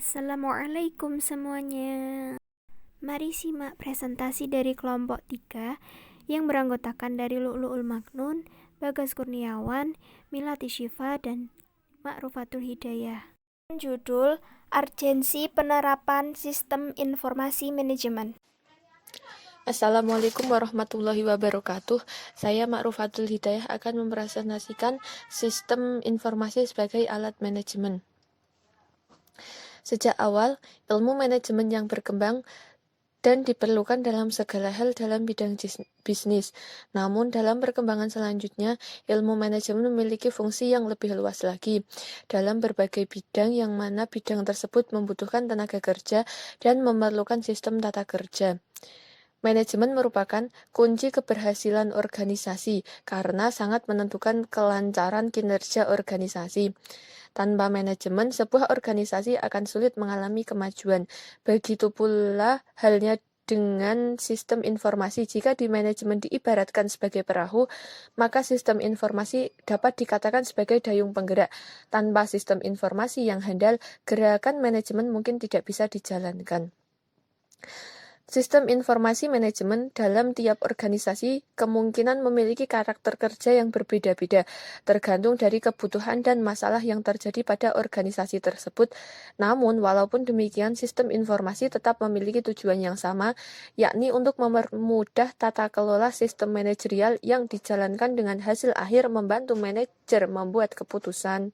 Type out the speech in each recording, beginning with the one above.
Assalamualaikum semuanya. Mari simak presentasi dari kelompok 3 yang beranggotakan dari Lu'lu'ul Maknun, Bagas Kurniawan, Milati Syifa, dan Ma'rufatul Hidayah. Judul Urgensi Penerapan Sistem Informasi Manajemen. Assalamualaikum warahmatullahi wabarakatuh. Saya Ma'rufatul Hidayah akan mempresentasikan sistem informasi sebagai alat manajemen. Sejak awal, ilmu manajemen yang berkembang dan diperlukan dalam segala hal dalam bidang bisnis. Namun, dalam perkembangan selanjutnya, ilmu manajemen memiliki fungsi yang lebih luas lagi dalam berbagai bidang yang mana bidang tersebut membutuhkan tenaga kerja dan memerlukan sistem tata kerja. Manajemen merupakan kunci keberhasilan organisasi karena sangat menentukan kelancaran kinerja organisasi. Tanpa manajemen, sebuah organisasi akan sulit mengalami kemajuan. Begitu pula halnya dengan sistem informasi. Jika di manajemen diibaratkan sebagai perahu, maka sistem informasi dapat dikatakan sebagai dayung penggerak. Tanpa sistem informasi yang handal, gerakan manajemen mungkin tidak bisa dijalankan. Sistem informasi manajemen dalam tiap organisasi kemungkinan memiliki karakter kerja yang berbeda-beda, tergantung dari kebutuhan dan masalah yang terjadi pada organisasi tersebut. Namun, walaupun demikian, sistem informasi tetap memiliki tujuan yang sama, yakni untuk mempermudah tata kelola sistem manajerial yang dijalankan dengan hasil akhir membantu manajer membuat keputusan.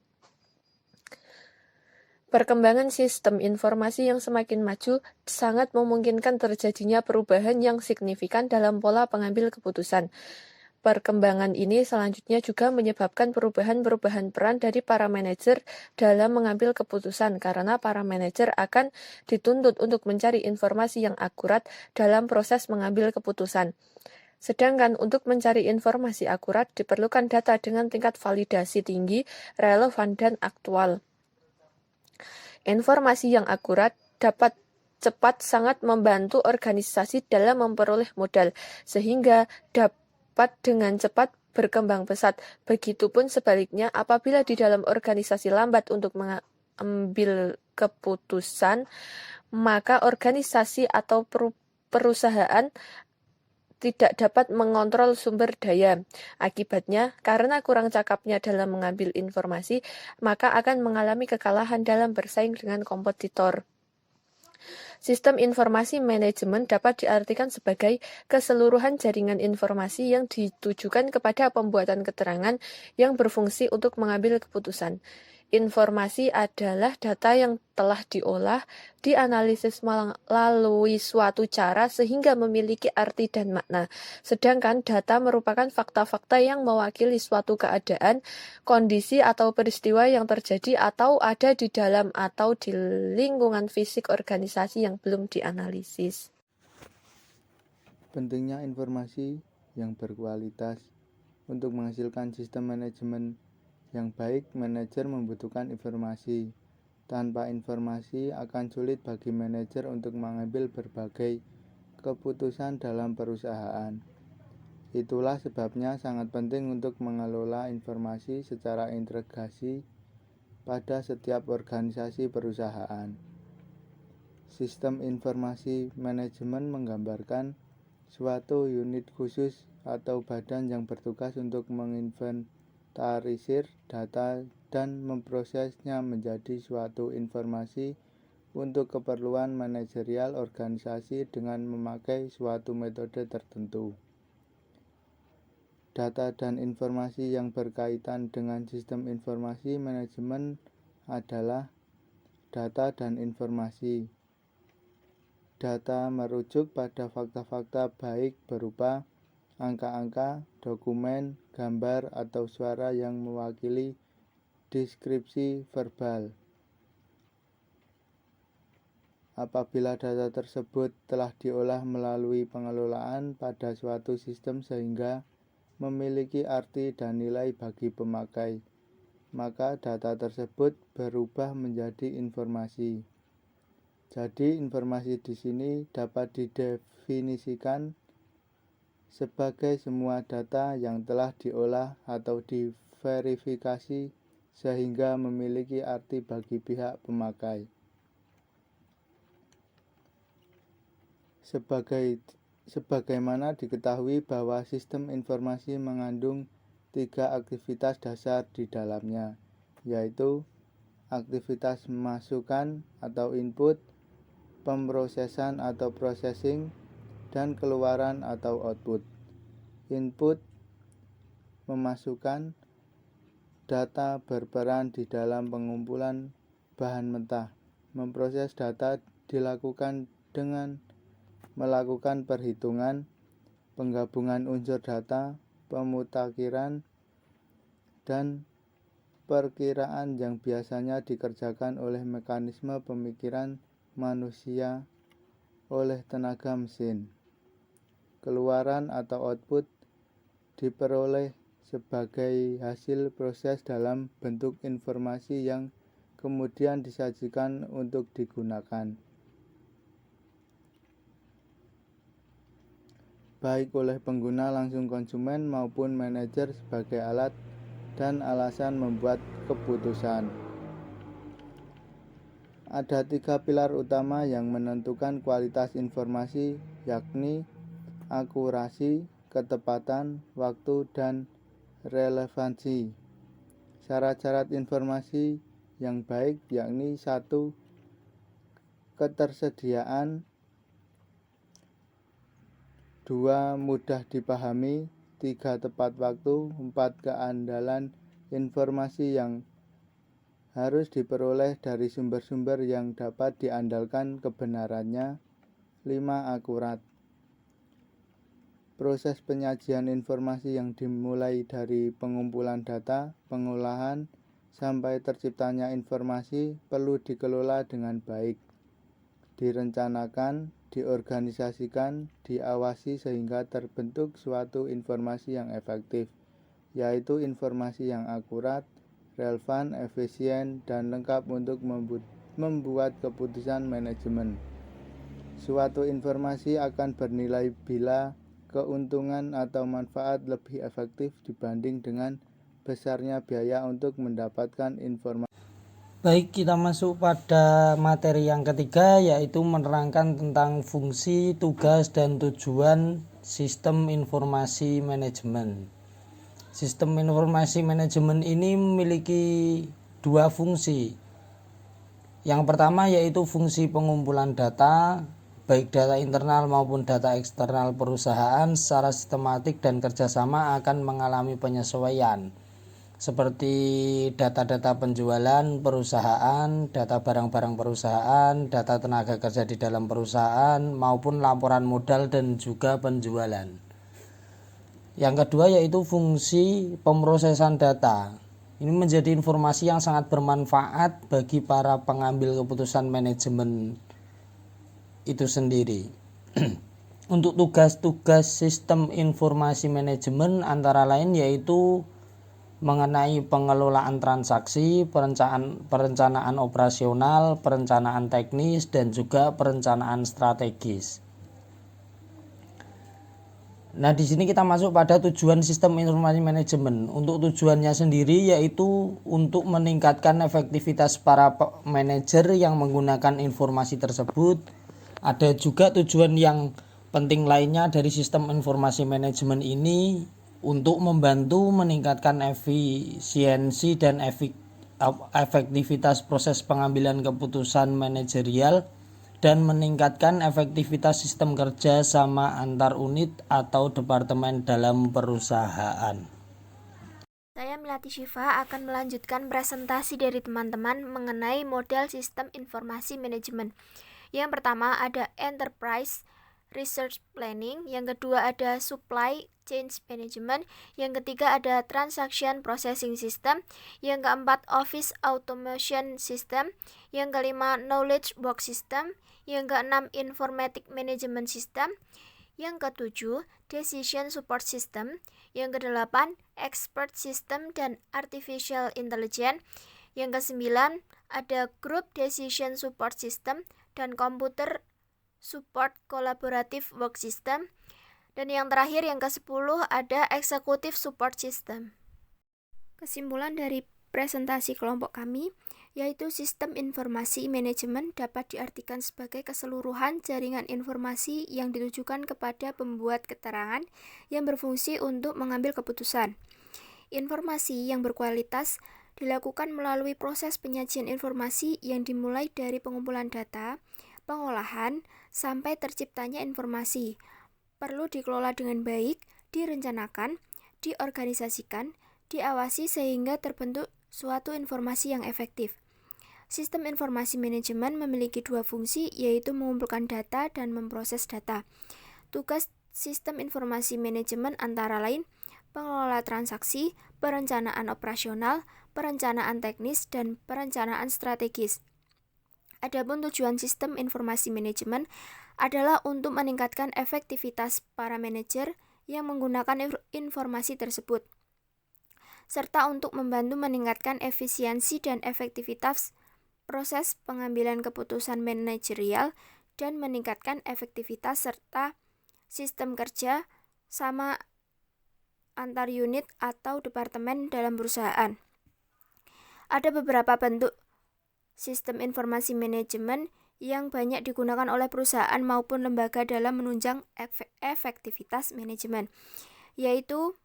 Perkembangan sistem informasi yang semakin maju sangat memungkinkan terjadinya perubahan yang signifikan dalam pola pengambil keputusan. Perkembangan ini selanjutnya juga menyebabkan perubahan-perubahan peran dari para manajer dalam mengambil keputusan karena para manajer akan dituntut untuk mencari informasi yang akurat dalam proses mengambil keputusan. Sedangkan untuk mencari informasi akurat diperlukan data dengan tingkat validasi tinggi, relevan, dan aktual. Informasi yang akurat dapat cepat sangat membantu organisasi dalam memperoleh modal, sehingga dapat dengan cepat berkembang pesat. Begitupun sebaliknya, apabila di dalam organisasi lambat untuk mengambil keputusan, maka organisasi atau perusahaan tidak dapat mengontrol sumber daya. Akibatnya, karena kurang cakapnya dalam mengambil informasi, maka akan mengalami kekalahan dalam bersaing dengan kompetitor. Sistem informasi manajemen dapat diartikan sebagai keseluruhan jaringan informasi yang ditujukan kepada pembuatan keterangan yang berfungsi untuk mengambil keputusan. Informasi adalah data yang telah diolah, dianalisis melalui suatu cara sehingga memiliki arti dan makna. Sedangkan data merupakan fakta-fakta yang mewakili suatu keadaan, kondisi atau peristiwa yang terjadi atau ada di dalam atau di lingkungan fisik organisasi yang belum dianalisis. Pentingnya informasi yang berkualitas. Untuk menghasilkan sistem manajemen yang baik, manajer membutuhkan informasi. Tanpa informasi akan sulit bagi manajer untuk mengambil berbagai keputusan dalam perusahaan. Itulah sebabnya sangat penting untuk mengelola informasi secara integrasi pada setiap organisasi perusahaan. Sistem informasi manajemen menggambarkan suatu unit khusus atau badan yang bertugas untuk menginventarisir data dan memprosesnya menjadi suatu informasi untuk keperluan manajerial organisasi dengan memakai suatu metode tertentu. Data dan informasi yang berkaitan dengan sistem informasi manajemen adalah data dan informasi. Data merujuk pada fakta-fakta baik berupa angka-angka, dokumen, gambar, atau suara yang mewakili deskripsi verbal. Apabila data tersebut telah diolah melalui pengelolaan pada suatu sistem sehingga memiliki arti dan nilai bagi pemakai, maka data tersebut berubah menjadi informasi. Jadi, informasi di sini dapat didefinisikan sebagai semua data yang telah diolah atau diverifikasi sehingga memiliki arti bagi pihak pemakai. Sebagaimana diketahui bahwa sistem informasi mengandung 3 aktivitas dasar di dalamnya, yaitu aktivitas masukan atau input, pemrosesan atau processing, dan keluaran atau output. Input memasukkan data berperan di dalam pengumpulan bahan mentah. Memproses data dilakukan dengan melakukan perhitungan, penggabungan unsur data, pemutakhiran, dan perkiraan yang biasanya dikerjakan oleh mekanisme pemikiran manusia oleh tenaga mesin. Keluaran atau output diperoleh sebagai hasil proses dalam bentuk informasi yang kemudian disajikan untuk digunakan, baik oleh pengguna langsung konsumen maupun manajer sebagai alat dan alasan membuat keputusan. Ada 3 pilar utama yang menentukan kualitas informasi, yakni akurasi, ketepatan, waktu, dan relevansi. Syarat-syarat informasi yang baik yakni 1. Ketersediaan, 2. Mudah dipahami, 3. Tepat waktu, 4. Keandalan informasi yang harus diperoleh dari sumber-sumber yang dapat diandalkan kebenarannya, 5. Akurat. Proses penyajian informasi yang dimulai dari pengumpulan data, pengolahan, sampai terciptanya informasi perlu dikelola dengan baik, direncanakan, diorganisasikan, diawasi sehingga terbentuk suatu informasi yang efektif, yaitu informasi yang akurat, relevan, efisien, dan lengkap untuk membuat keputusan manajemen. Suatu informasi akan bernilai bila keuntungan atau manfaat lebih efektif dibanding dengan besarnya biaya untuk mendapatkan informasi. Baik, kita masuk pada materi yang ketiga, yaitu menerangkan tentang fungsi, tugas, dan tujuan sistem informasi manajemen. Sistem informasi manajemen ini memiliki 2 fungsi. Yang pertama yaitu fungsi pengumpulan data, baik data internal maupun data eksternal perusahaan secara sistematik dan kerjasama akan mengalami penyesuaian, seperti data-data penjualan perusahaan, data barang-barang perusahaan, data tenaga kerja di dalam perusahaan, maupun laporan modal dan juga penjualan. Yang kedua yaitu fungsi pemrosesan data. Ini menjadi informasi yang sangat bermanfaat bagi para pengambil keputusan manajemen itu sendiri. Untuk tugas-tugas sistem informasi manajemen antara lain yaitu mengenai pengelolaan transaksi, perencanaan operasional, perencanaan teknis, dan juga perencanaan strategis. Nah, di sini kita masuk pada tujuan sistem informasi manajemen. Untuk tujuannya sendiri yaitu untuk meningkatkan efektivitas para manajer yang menggunakan informasi tersebut. Ada juga tujuan yang penting lainnya dari sistem informasi manajemen ini untuk membantu meningkatkan efisiensi dan efektivitas proses pengambilan keputusan manajerial dan meningkatkan efektivitas sistem kerja sama antar unit atau departemen dalam perusahaan. Saya Milati Syifa akan melanjutkan presentasi dari teman-teman mengenai model sistem informasi manajemen. Yang pertama ada Enterprise Research Planning, yang kedua ada Supply Chain Management, yang ketiga ada Transaction Processing System, yang keempat Office Automation System, yang kelima Knowledge Box System, yang keenam Informatic Management System, yang ketujuh Decision Support System, yang kedelapan Expert System dan Artificial Intelligence, yang kesembilan ada Group Decision Support System dan Computer Support Collaborative Work System, dan yang terakhir yang ke-10 ada Executive Support System. Kesimpulan dari presentasi kelompok kami, yaitu sistem informasi manajemen dapat diartikan sebagai keseluruhan jaringan informasi yang ditujukan kepada pembuat keterangan yang berfungsi untuk mengambil keputusan. Informasi yang berkualitas dilakukan melalui proses penyajian informasi yang dimulai dari pengumpulan data, pengolahan, sampai terciptanya informasi. Perlu dikelola dengan baik, direncanakan, diorganisasikan, diawasi sehingga terbentuk suatu informasi yang efektif. Sistem informasi manajemen memiliki dua fungsi, yaitu mengumpulkan data dan memproses data. Tugas sistem informasi manajemen antara lain pengelola transaksi, perencanaan operasional, perencanaan teknis, dan perencanaan strategis. Adapun tujuan sistem informasi manajemen adalah untuk meningkatkan efektivitas para manajer yang menggunakan informasi tersebut, serta untuk membantu meningkatkan efisiensi dan efektivitas proses pengambilan keputusan manajerial dan meningkatkan efektivitas serta sistem kerja sama antar unit atau departemen dalam perusahaan. Ada beberapa bentuk sistem informasi manajemen yang banyak digunakan oleh perusahaan maupun lembaga dalam menunjang efektivitas manajemen, yaitu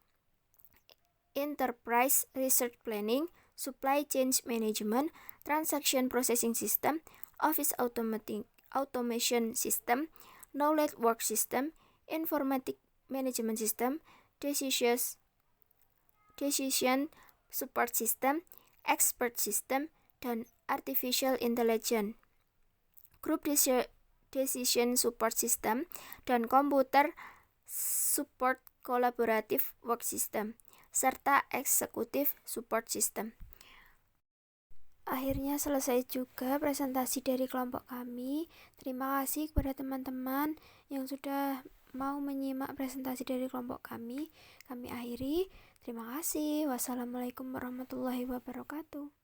Enterprise Research Planning, Supply Chain Management, Transaction Processing System, Office Automation System, Knowledge Work System, Informatic Management System, Decision Support System, Expert System, dan Artificial Intelligence, Group Decision Support System, dan Computer Support Collaborative Work System, serta Executive Support System. Akhirnya selesai juga presentasi dari kelompok kami. Terima kasih kepada teman-teman yang sudah mau menyimak presentasi dari kelompok kami. Kami akhiri. Terima kasih. Wassalamualaikum warahmatullahi wabarakatuh.